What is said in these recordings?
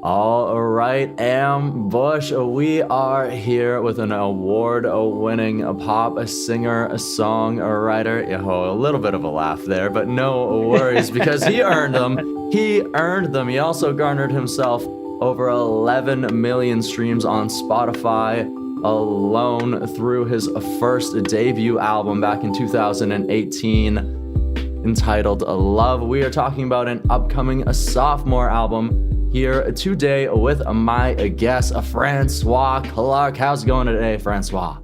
All right, Ambush. We are here with an award-winning pop singer, a songwriter. A little bit of a laugh there, but no worries because he earned them. He earned them. He also garnered himself over 11 million streams on Spotify alone through his first debut album back in 2018 entitled Love. We are talking about an upcoming sophomore album here today with my guest, Francois Klark. How's it going today, Francois?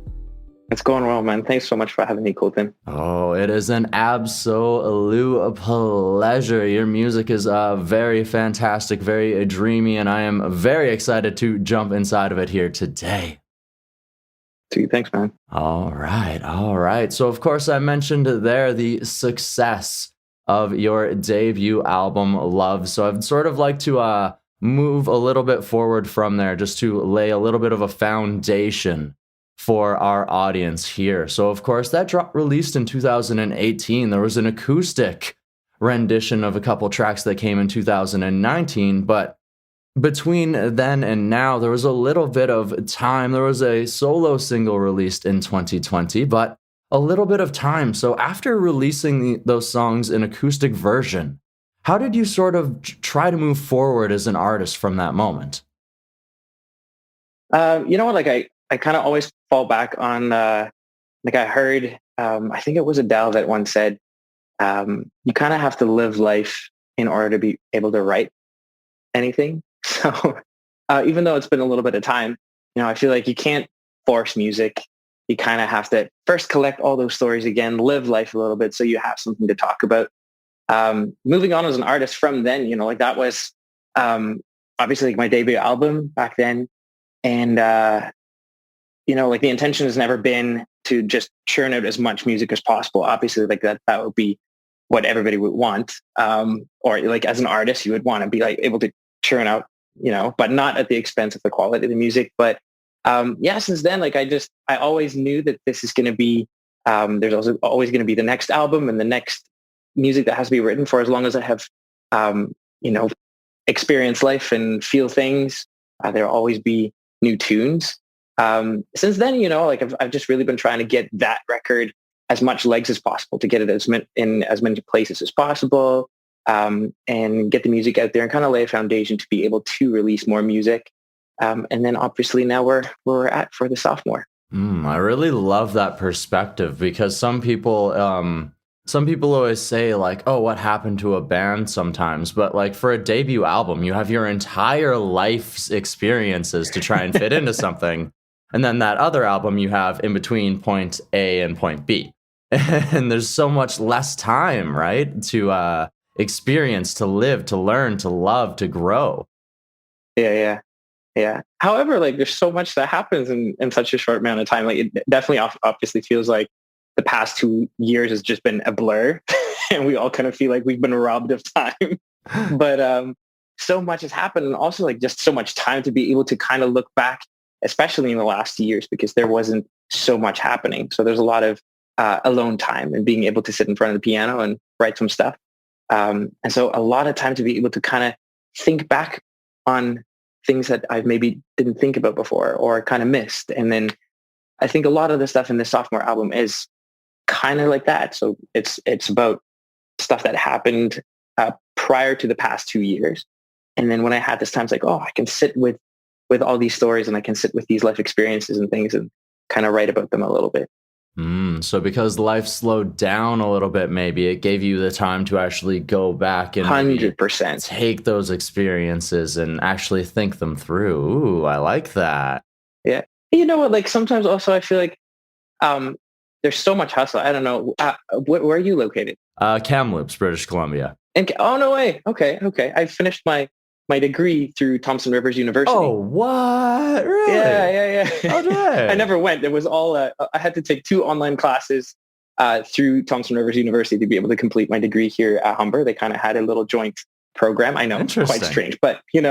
It's going well, man. Thanks so much for having me, Colton. Oh, it is an absolute pleasure. Your music is very fantastic, very dreamy, and I am very excited to jump inside of it here today. Thanks, man. All right. So, of course, I mentioned there the success of your debut album, Love. So I'd sort of like to move a little bit forward from there just to lay a little bit of a foundation for our audience here. So, of course, that released in 2018. There was an acoustic rendition of a couple tracks that came in 2019, but between then and now, there was a little bit of time. There was a solo single released in 2020, but a little bit of time. So after releasing those songs in acoustic version, how did you sort of try to move forward as an artist from that moment? You know what? Like I kind of always fall back on, like I heard, I think it was Adele that once said, you kind of have to live life in order to be able to write anything. So even though it's been a little bit of time, I feel like you can't force music. You kind of have to first collect all those stories again, live life a little bit so you have something to talk about. Moving on as an artist from then, like that was obviously like my debut album back then. And, like the intention has never been to just churn out as much music as possible. Obviously, like that would be what everybody would want. Or like as an artist, you would want to be like able to churn out, but not at the expense of the quality of the music. But since then, like I always knew that this is going to be, there's also always going to be the next album and the next music that has to be written for as long as I have, experience life and feel things. There'll always be new tunes. Since then, like I've just really been trying to get that record as much legs as possible, to get it in as many places as possible, and get the music out there and kind of lay a foundation to be able to release more music. And then obviously now where we're at for the sophomore. I really love that perspective because some people always say like, oh, what happened to a band sometimes? But like for a debut album, you have your entire life's experiences to try and fit into something. And then that other album you have in between point A and point B. And there's so much less time, right? To experience, to live, to learn, to love, to grow. Yeah. However, like there's so much that happens in such a short amount of time. Like it definitely obviously feels like the past 2 years has just been a blur and we all kind of feel like we've been robbed of time. But so much has happened, and also like just so much time to be able to kind of look back, especially in the last years, because there wasn't so much happening. So there's a lot of alone time and being able to sit in front of the piano and write some stuff. And so a lot of time to be able to kind of think back on things that I maybe didn't think about before or kind of missed. And then I think a lot of the stuff in this sophomore album is kind of like that. So it's about stuff that happened prior to the past 2 years. And then when I had this time, it's like, oh, I can sit with all these stories and I can sit with these life experiences and things and kind of write about them a little bit. So because life slowed down a little bit, maybe it gave you the time to actually go back and 100% take those experiences and actually think them through. Ooh, I like that. Yeah. You know what? Like sometimes also I feel like there's so much hustle. I don't know. Where are you located? Kamloops, British Columbia. Oh, no way. Okay. I finished my degree through Thompson Rivers University. Oh, what? Really? Yeah. Oh, dang. I never went. It was all, I had to take 2 online classes through Thompson Rivers University to be able to complete my degree here at Humber. They kind of had a little joint program. I know, quite strange, but it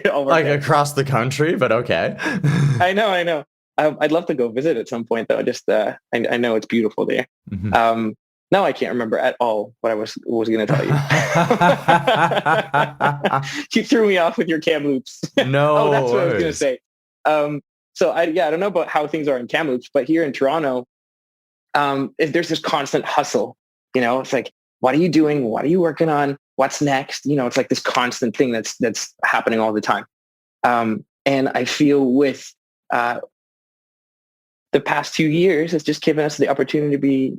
all like across the country, but okay. I know. I'd love to go visit at some point though. Just, I know it's beautiful there. Mm-hmm. Now I can't remember at all what I was going to tell you. You threw me off with your Kamloops. Oh, No that's what I was going to worries. say. So I don't know about how things are in Kamloops, but here in Toronto, there's this constant hustle. It's like, what are you doing? What are you working on? What's next? It's like this constant thing that's happening all the time. And I feel with the past 2 years, it's just given us the opportunity to be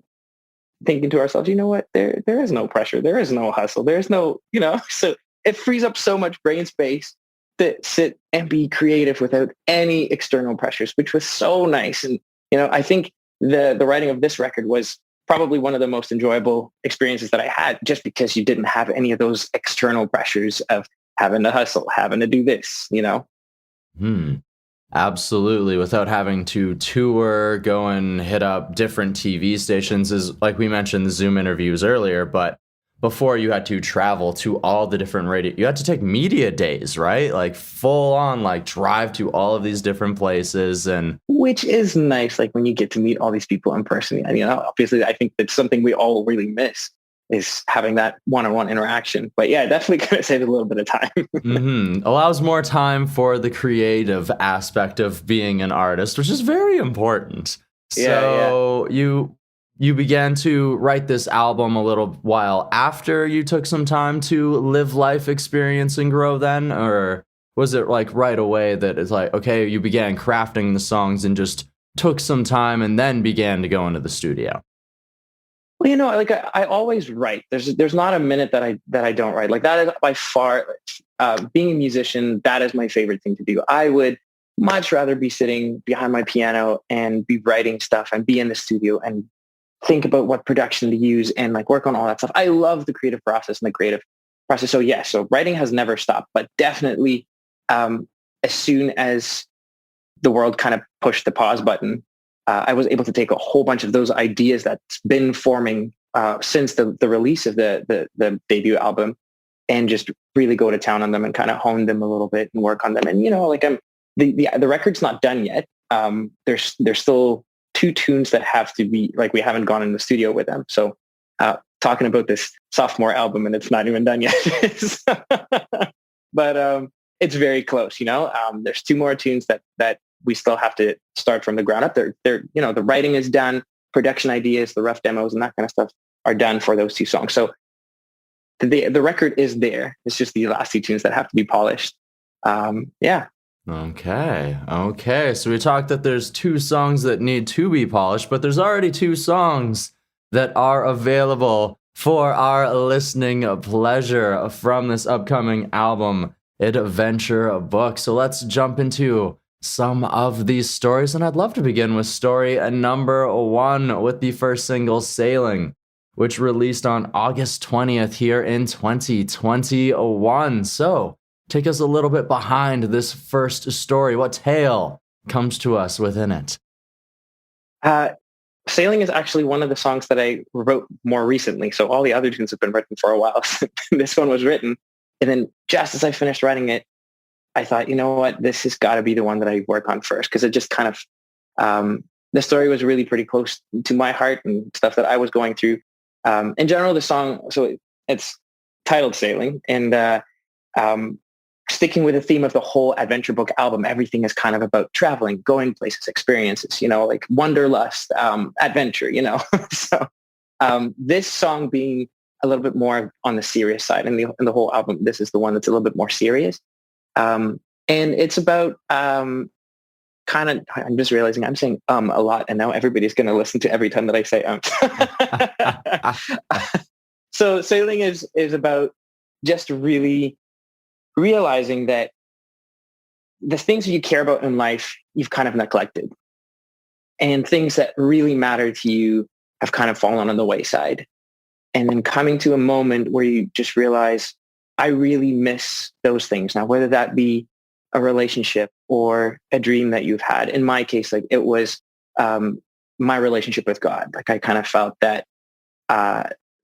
thinking to ourselves, you know what, there is no pressure. There is no hustle. There's no, so it frees up so much brain space to sit and be creative without any external pressures, which was so nice. And, I think the writing of this record was probably one of the most enjoyable experiences that I had, just because you didn't have any of those external pressures of having to hustle, having to do this, Hmm. Absolutely. Without having to tour, go and hit up different TV stations, is like we mentioned the Zoom interviews earlier, but before you had to travel to all the different radio, you had to take media days, right? Like full on, like drive to all of these different places. And which is nice. Like when you get to meet all these people in person, and, obviously I think that's something we all really miss, is having that one-on-one interaction. But yeah, definitely going to save a little bit of time. allows more time for the creative aspect of being an artist, which is very important. Yeah. So you began to write this album a little while after you took some time to live life, experience, and grow then? Or was it like right away that it's like, okay, you began crafting the songs and just took some time and then began to go into the studio? Well, like I always write. There's not a minute that I don't write. Like that is by far, being a musician, that is my favorite thing to do. I would much rather be sitting behind my piano and be writing stuff and be in the studio and think about what production to use and like work on all that stuff. I love the creative process and the creative process. So yeah, so writing has never stopped, but definitely as soon as the world kind of pushed the pause button, I was able to take a whole bunch of those ideas that's been forming since the release of the debut album, and just really go to town on them and kind of hone them a little bit and work on them. And like the record's not done yet. There's still 2 tunes that have to be, like, we haven't gone in the studio with them. So talking about this sophomore album, and it's not even done yet. But it's very close. There's 2 more tunes that we still have to start from the ground up. They're the writing is done, production ideas, the rough demos, and that kind of stuff are done for those 2 songs. So the record is there. It's just the last 2 tunes that have to be polished. Yeah. Okay. So we talked that there's 2 songs that need to be polished, but there's already 2 songs that are available for our listening pleasure from this upcoming album, Adventure Book. So let's jump into some of these stories, and I'd love to begin with story number 1 with the first single, Sailing, which released on August 20th here in 2021. So take us a little bit behind this first story. What tale comes to us within it? Sailing is actually one of the songs that I wrote more recently. So all the other tunes have been written for a while. This one was written, and then just as I finished writing it, I thought, you know what, this has got to be the one that I work on first, because it just kind of, the story was really pretty close to my heart and stuff that I was going through. In general, the song, so it's titled Sailing, and sticking with the theme of the whole Adventure Book album, everything is kind of about traveling, going places, experiences, like Wanderlust, adventure, So this song being a little bit more on the serious side, and in the whole album, this is the one that's a little bit more serious. And it's about I'm just realizing I'm saying a lot, and now everybody's going to listen to every time that I say So Sailing is about just really realizing that the things that you care about in life, you've kind of neglected, and things that really matter to you have kind of fallen on the wayside. And then coming to a moment where you just realize, I really miss those things. Now, whether that be a relationship or a dream that you've had. In my case, like it was my relationship with God. Like I kind of felt that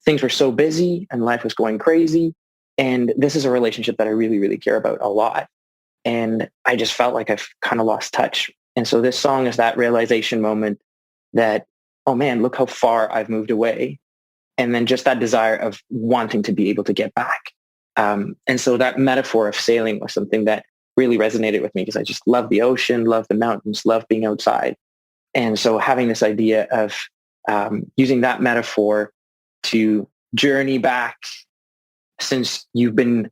things were so busy and life was going crazy. And this is a relationship that I really, really care about a lot. And I just felt like I've kind of lost touch. And so this song is that realization moment that, oh man, look how far I've moved away. and then just that desire of wanting to be able to get back. And so that metaphor of sailing was something that really resonated with me because I just love the ocean, love the mountains, love being outside. And so having this idea of using that metaphor to journey back, since you've been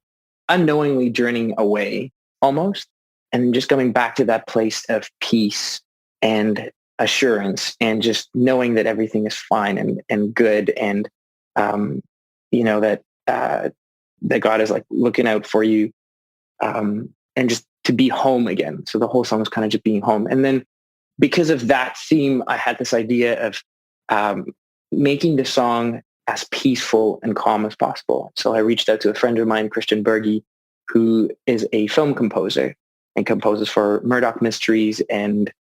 unknowingly journeying away almost, and just coming back to that place of peace and assurance and just knowing that everything is fine and good. And, that God is like looking out for you, and just to be home again. So the whole song is kind of just being home. And then because of that theme, I had this idea of making the song as peaceful and calm as possible. So I reached out to a friend of mine, Christian Berge, who is a film composer and composes for Murdoch Mysteries and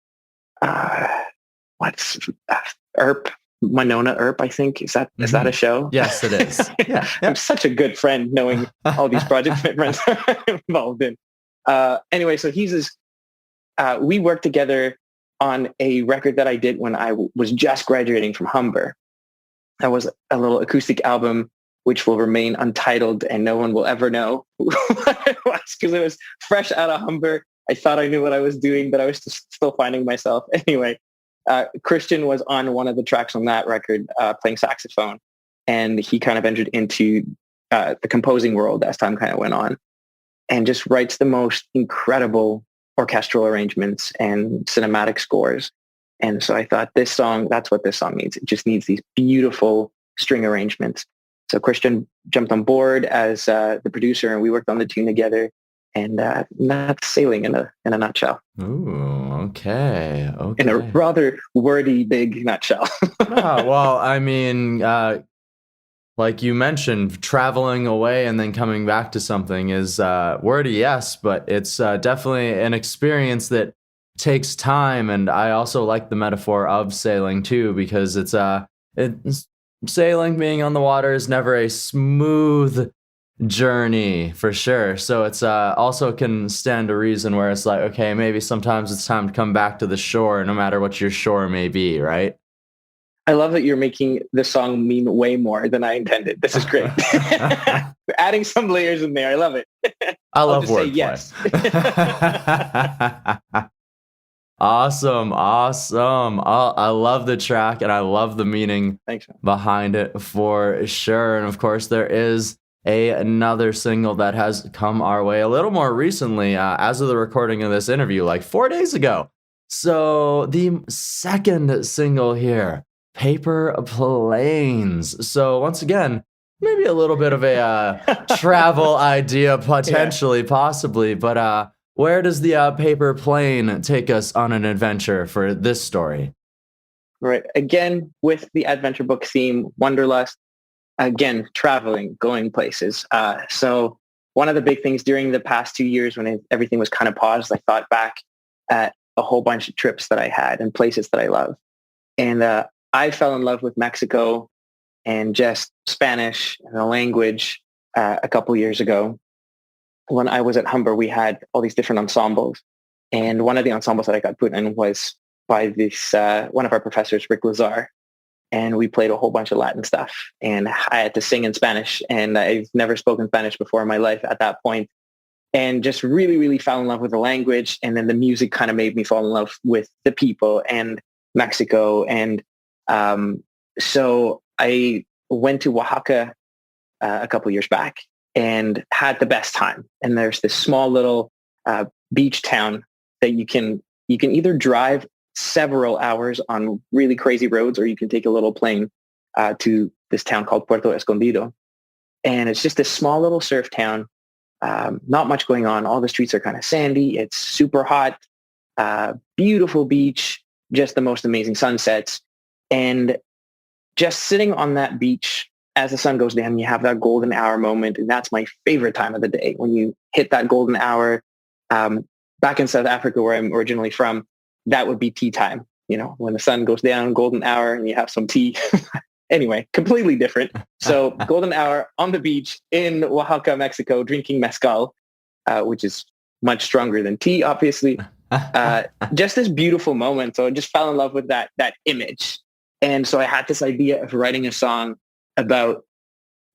Winona Earp, I think. Is that a show? Yes, it is. Yeah. I'm such a good friend knowing all these projects my friends are involved in. Anyway, so we worked together on a record that I did when I was just graduating from Humber. That was a little acoustic album, which will remain untitled and no one will ever know what it was because it was fresh out of Humber. I thought I knew what I was doing, but I was still finding myself. Anyway, Christian was on one of the tracks on that record playing saxophone, and he kind of entered into the composing world as time kind of went on and just writes the most incredible orchestral arrangements and cinematic scores. And so I thought that's what this song needs. It just needs these beautiful string arrangements. So Christian jumped on board as the producer, and we worked on the tune together. And that's sailing in a nutshell. Ooh, okay. In a rather wordy, big nutshell. Well, I mean, like you mentioned, traveling away and then coming back to something is wordy, yes, but it's definitely an experience that takes time. And I also like the metaphor of sailing too, because it's sailing, being on the water is never a smooth journey for sure. So it's also can stand to reason where it's like, okay, maybe sometimes it's time to come back to the shore, no matter what your shore may be, right? I love that you're making the song mean way more than I intended. This is great. Adding some layers in there. I love it. I love wordplay. Yes. Awesome. I love the track and I love the meaning behind it for sure. And of course, there is another single that has come our way a little more recently, as of the recording of this interview, like 4 days ago. So the second single here, Paper Planes. So once again, maybe a little bit of a travel idea, potentially, possibly, but where does the paper plane take us on an adventure for this story? Right. Again, with the adventure book theme, Wanderlust. Again, traveling, going places. So one of the big things during the past 2 years when everything was kind of paused, I thought back at a whole bunch of trips that I had and places that I love. And I fell in love with Mexico and just Spanish and the language a couple years ago. When I was at Humber, we had all these different ensembles. And one of the ensembles that I got put in was by this one of our professors, Rick Lazar. And we played a whole bunch of Latin stuff. And I had to sing in Spanish. And I've never spoken Spanish before in my life at that point. And just really, really fell in love with the language. And then the music kind of made me fall in love with the people and Mexico. And so I went to Oaxaca a couple years back and had the best time. And there's this small little beach town that you can either drive several hours on really crazy roads, or you can take a little plane to this town called Puerto Escondido. And it's just this small little surf town, not much going on. All the streets are kind of sandy. It's super hot, beautiful beach, just the most amazing sunsets. And just sitting on that beach as the sun goes down, you have that golden hour moment. And that's my favorite time of the day, when you hit that golden hour. Back in South Africa, where I'm originally from, that would be tea time, when the sun goes down, golden hour, and you have some tea. Anyway, completely different. So golden hour on the beach in Oaxaca, Mexico, drinking mezcal, which is much stronger than tea, obviously. Just this beautiful moment. So I just fell in love with that image. And so I had this idea of writing a song about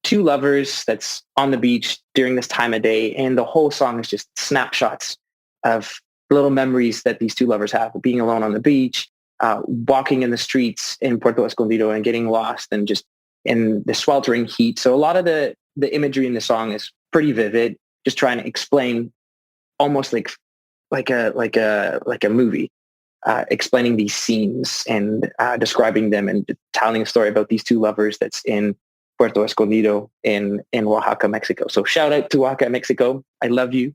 two lovers that's on the beach during this time of day. And the whole song is just snapshots of little memories that these two lovers have, being alone on the beach, walking in the streets in Puerto Escondido and getting lost and just in the sweltering heat. So a lot of the imagery in the song is pretty vivid, just trying to explain almost like a movie, explaining these scenes and describing them and telling a story about these two lovers that's in Puerto Escondido in Oaxaca, Mexico. So shout out to Oaxaca, Mexico. I love you.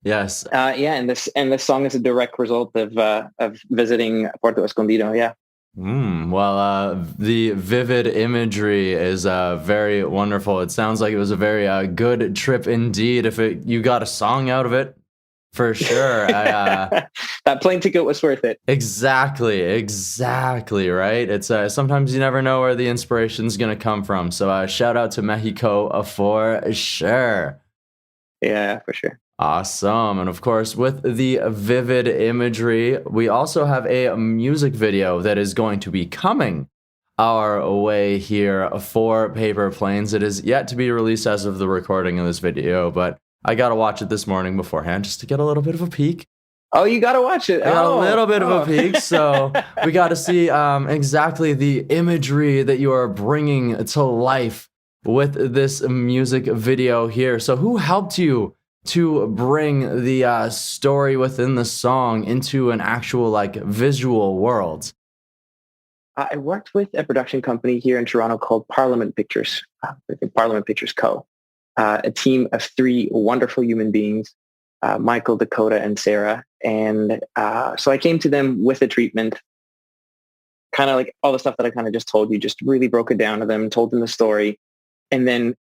Yes. Yeah, and this song is a direct result of visiting Puerto Escondido. Yeah. Well, the vivid imagery is very wonderful. It sounds like it was a very good trip indeed. If you got a song out of it, for sure. That plane ticket was worth it. Exactly, right? It's sometimes you never know where the inspiration's gonna come from. So shout out to Mexico for sure. Yeah, for sure. Awesome. And of course, with the vivid imagery, we also have a music video that is going to be coming our way here for Paper Planes. It is yet to be released as of the recording of this video, but I got to watch it this morning beforehand just to get a little bit of a peek. Oh, you got to watch it. I got a little bit of a peek, so we got to see exactly the imagery that you are bringing to life with this music video here. So who helped you to bring the story within the song into an actual like visual world? I worked with a production company here in Toronto called Parliament Pictures, Parliament Pictures Co., a team of three wonderful human beings, Michael, Dakota, and Sarah. And so I came to them with a treatment, kind of like all the stuff that I kind of just told you, just really broke it down to them, told them the story, and then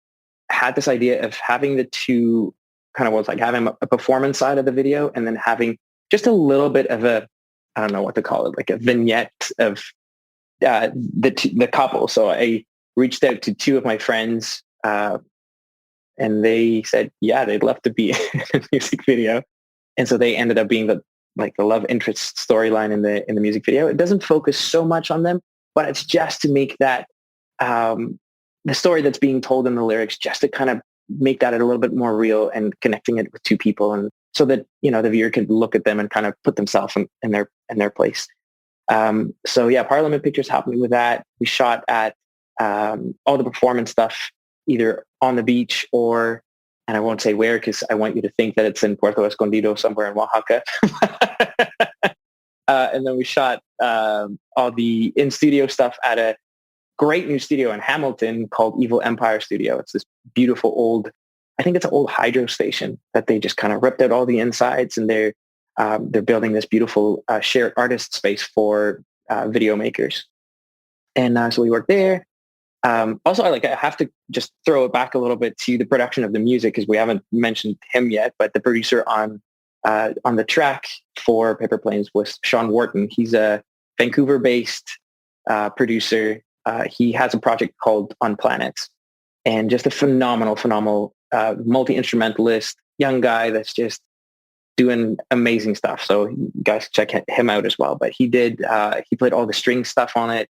had this idea of having the two kind of was like having a performance side of the video and then having just a little bit of a, I don't know what to call it, like a vignette of the couple. So I reached out to two of my friends and they said, yeah, they'd love to be in a music video. And so they ended up being the love interest storyline in the music video. It doesn't focus so much on them, but it's just to make that the story that's being told in the lyrics, just to kind of make that a little bit more real and connecting it with two people, and so that the viewer could look at them and kind of put themselves in their place. So yeah, Parliament Pictures helped me with that. We shot at all the performance stuff either on the beach or, and I won't say where because I want you to think that it's in Puerto Escondido somewhere in Oaxaca. And then we shot all the in-studio stuff at a great new studio in Hamilton called Evil Empire Studio. It's this beautiful old, I think it's an old hydro station that they just kind of ripped out all the insides, and they're building this beautiful shared artist space for video makers. And so we worked there. Also, I have to just throw it back a little bit to the production of the music because we haven't mentioned him yet, but the producer on the track for Paper Planes was Sean Wharton. He's a Vancouver-based producer. He has a project called On Planets, and just a phenomenal multi-instrumentalist, young guy that's just doing amazing stuff. So you guys check him out as well. But he played all the string stuff on it.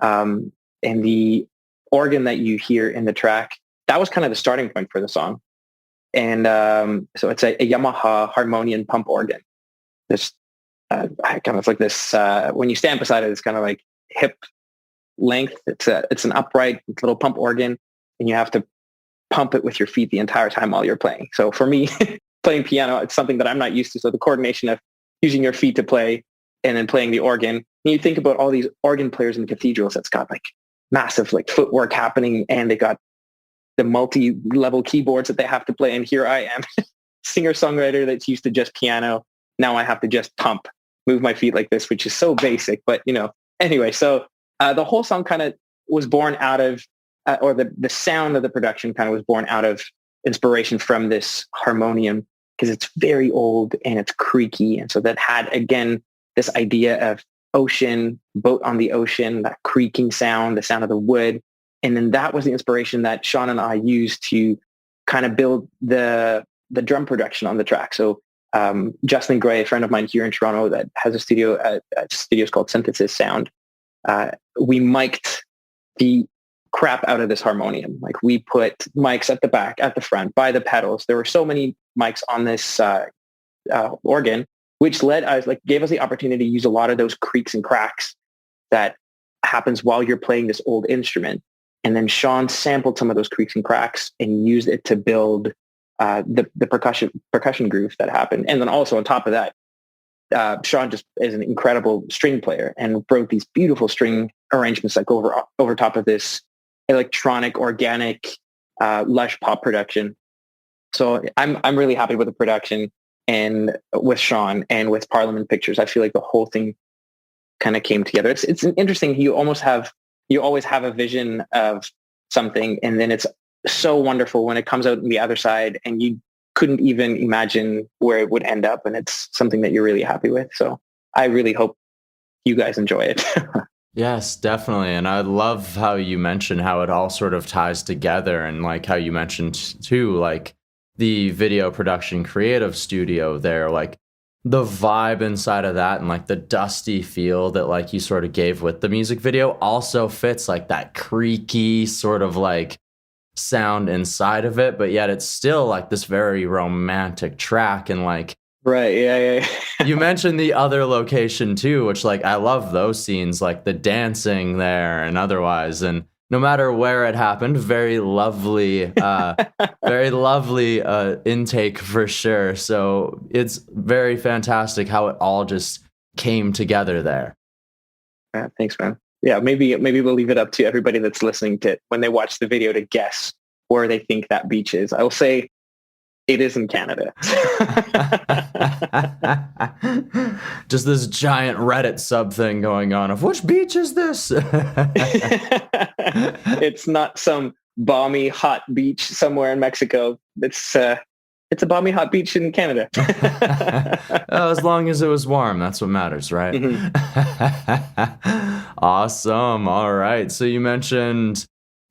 And the organ that you hear in the track, that was kind of the starting point for the song. And so it's a Yamaha harmonium pump organ. This kind of like this, when you stand beside it, it's kind of like hip length. It's an upright little pump organ, and you have to pump it with your feet the entire time while you're playing. So for me, playing piano, it's something that I'm not used to. So the coordination of using your feet to play and then playing the organ, and you think about all these organ players in cathedrals that's got like massive like footwork happening, and they got the multi-level keyboards that they have to play. And here I am, singer-songwriter that's used to just piano. Now I have to just move my feet like this, which is so basic. But anyway, so the whole song kind of was born out of, or the sound of the production kind of was born out of inspiration from this harmonium, because it's very old and it's creaky. And so that had, again, this idea of ocean, boat on the ocean, that creaking sound, the sound of the wood. And then that was the inspiration that Sean and I used to kind of build the drum production on the track. So Justin Gray, a friend of mine here in Toronto that has a studio at studios called Synthesis Sound, we mic'd the crap out of this harmonium. Like we put mics at the back, at the front, by the pedals. There were so many mics on this organ, which gave us the opportunity to use a lot of those creaks and cracks that happens while you're playing this old instrument. And then Sean sampled some of those creaks and cracks and used it to build the percussion groove that happened. And then also on top of that, Sean just is an incredible string player and wrote these beautiful string arrangements that go over top of this electronic, organic, lush pop production. So I'm really happy with the production and with Sean and with Parliament Pictures. I feel like the whole thing kind of came together. It's interesting. You always have a vision of something, and then it's so wonderful when it comes out on the other side and you couldn't even imagine where it would end up, and it's something that you're really happy with. So I really hope you guys enjoy it. Yes, definitely. And I love how you mentioned how it all sort of ties together, and like how you mentioned too, like the video production creative studio there, like the vibe inside of that and like the dusty feel that like you sort of gave with the music video also fits like that creaky sort of like sound inside of it, but yet it's still like this very romantic track. And like, right, yeah. You mentioned the other location too, which like I love those scenes, like the dancing there and otherwise, and no matter where it happened, very lovely intake for sure. So it's very fantastic how it all just came together there. Yeah, thanks, man. Yeah, maybe we'll leave it up to everybody that's listening to when they watch the video to guess where they think that beach is. I'll say it is in Canada. Just this giant Reddit sub thing going on of which beach is this? It's not some balmy hot beach somewhere in Mexico. It's a balmy hot beach in Canada. As long as it was warm, that's what matters, right? Mm-hmm. Awesome. All right. So you mentioned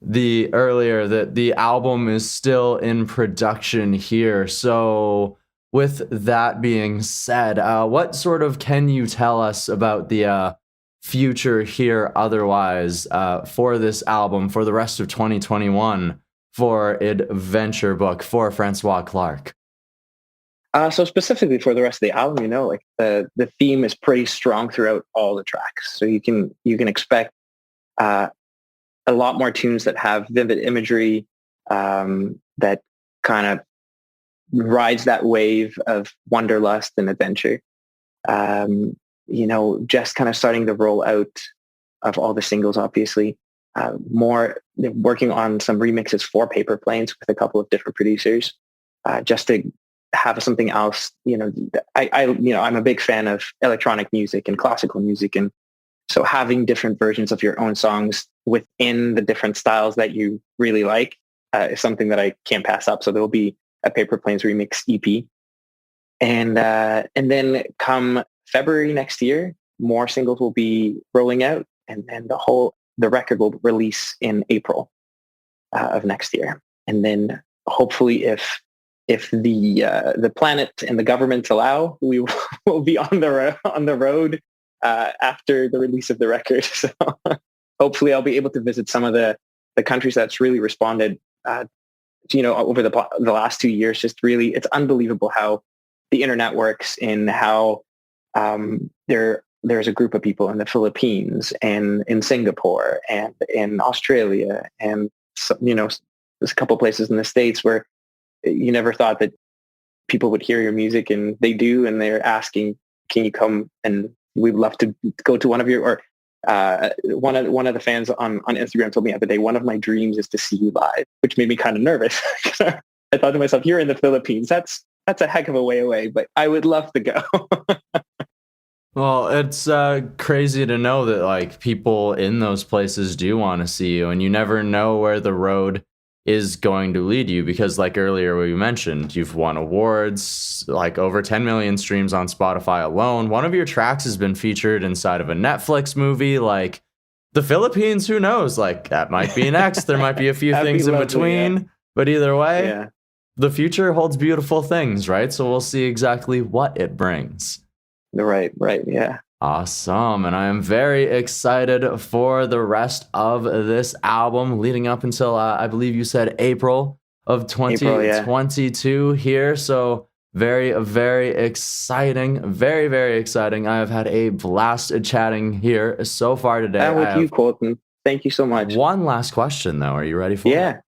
earlier that the album is still in production here. So with that being said, what sort of can you tell us about the future here otherwise for this album for the rest of 2021 for Adventure Book for Francois Klark? So specifically for the rest of the album, like the theme is pretty strong throughout all the tracks. So you can expect a lot more tunes that have vivid imagery that kind of rides that wave of wanderlust and adventure. Just kind of starting the roll out of all the singles, obviously. More working on some remixes for Paper Planes with a couple of different producers, just to have something else. I'm a big fan of electronic music and classical music, and so having different versions of your own songs within the different styles that you really like is something that I can't pass up. So there will be a Paper Planes remix EP, and then come February next year, more singles will be rolling out, and then the record will release in April of next year. And then hopefully, if the planet and the government allow, we will be on the road after the release of the record. So hopefully, I'll be able to visit some of the countries that's really responded. Over the last 2 years, just really, it's unbelievable how the internet works and how there's a group of people in the Philippines and in Singapore and in Australia and there's a couple places in the States where you never thought that people would hear your music, and they do, and they're asking, can you come, and we'd love to go to one of your, or one of the fans on Instagram told me the other day, one of my dreams is to see you live, which made me kind of nervous. I thought to myself, you're in the Philippines. That's a heck of a way away, but I would love to go. Well, it's crazy to know that like people in those places do want to see you, and you never know where the road is going to lead you, because like earlier we mentioned, you've won awards, like over 10 million streams on Spotify alone. One of your tracks has been featured inside of a Netflix movie. Like the Philippines, who knows? Like that might be next. There might be a few things in between, yeah. But either way, yeah. The future holds beautiful things, right? So we'll see exactly what it brings. Right, yeah. Awesome. And I am very excited for the rest of this album leading up until, I believe you said April of April, yeah. 2022 here. So very, very exciting. Very, very exciting. I have had a blast chatting here so far today. And with you, Colton. Thank you so much. One last question, though. Are you ready for it? Yeah.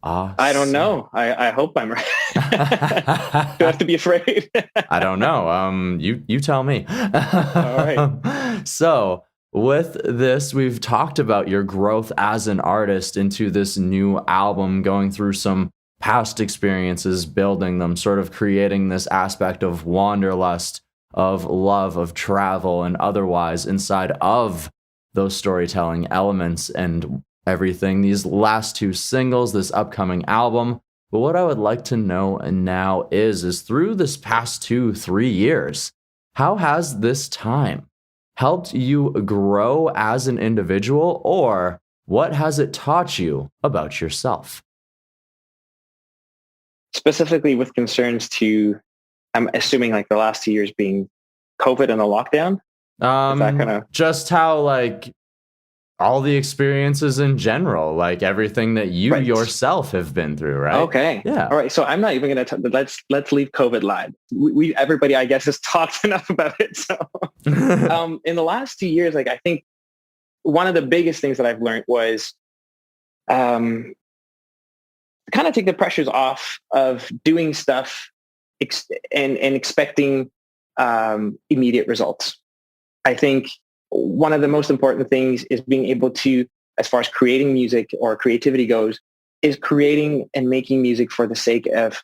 Awesome. I don't know. I hope I'm right. Do I have to be afraid? I don't know. You tell me. All right. So with this, we've talked about your growth as an artist into this new album, going through some past experiences, building them, sort of creating this aspect of wanderlust, of love, of travel, and otherwise inside of those storytelling elements and everything. These last two singles, this upcoming album. But what I would like to know now is through this past 2-3 years, how has this time helped you grow as an individual, or what has it taught you about yourself? Specifically with concerns to, I'm assuming like the last 2 years being COVID and the lockdown. Just how like all the experiences in general, like everything that you yourself have been through, right? Okay. Yeah. All right. So I'm not even going to, let's leave COVID live. We everybody, I guess, has talked enough about it. So in the last 2 years, like I think one of the biggest things that I've learned was kind of take the pressures off of doing stuff and expecting immediate results. I think one of the most important things is being able to, as far as creating music or creativity goes, is creating and making music for the sake of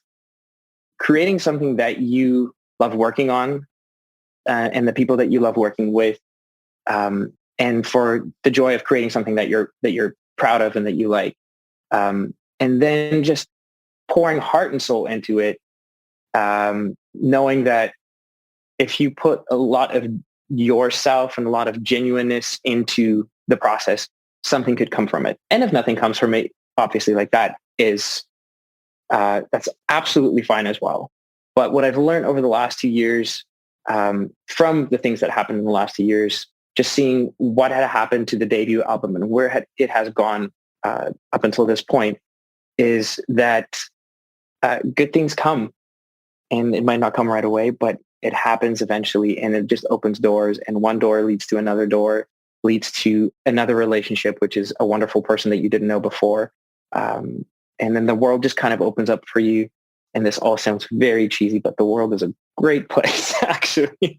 creating something that you love working on and the people that you love working with, and for the joy of creating something that you're proud of and that you like, and then just pouring heart and soul into it, knowing that if you put a lot of yourself and a lot of genuineness into the process, something could come from it. And if nothing comes from it, obviously, like that is, that's absolutely fine as well. But what I've learned over the last 2 years, from the things that happened in the last 2 years, just seeing what had happened to the debut album and where it has gone up until this point, is that good things come, and it might not come right away, but it happens eventually, and it just opens doors, and one door leads to another door, leads to another relationship, which is a wonderful person that you didn't know before. And then the world just kind of opens up for you. And this all sounds very cheesy, but the world is a great place, actually.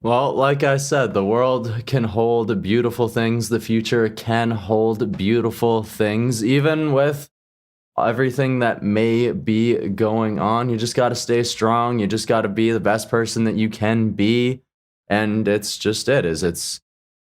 Well, like I said, the world can hold beautiful things. The future can hold beautiful things, even with everything that may be going on. You just got to stay strong. You just got to be the best person that you can be. And it's just it's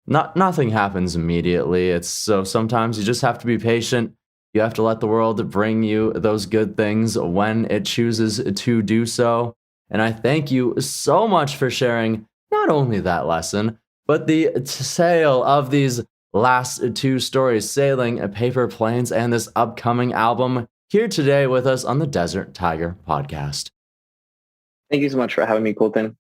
nothing happens immediately. It's so sometimes you just have to be patient. You have to let the world bring you those good things when it chooses to do so. And I thank you so much for sharing not only that lesson, but the tale of these last two stories, Sailing Paper Planes, and this upcoming album here today with us on the Desert Tiger podcast. Thank you so much for having me, Colton.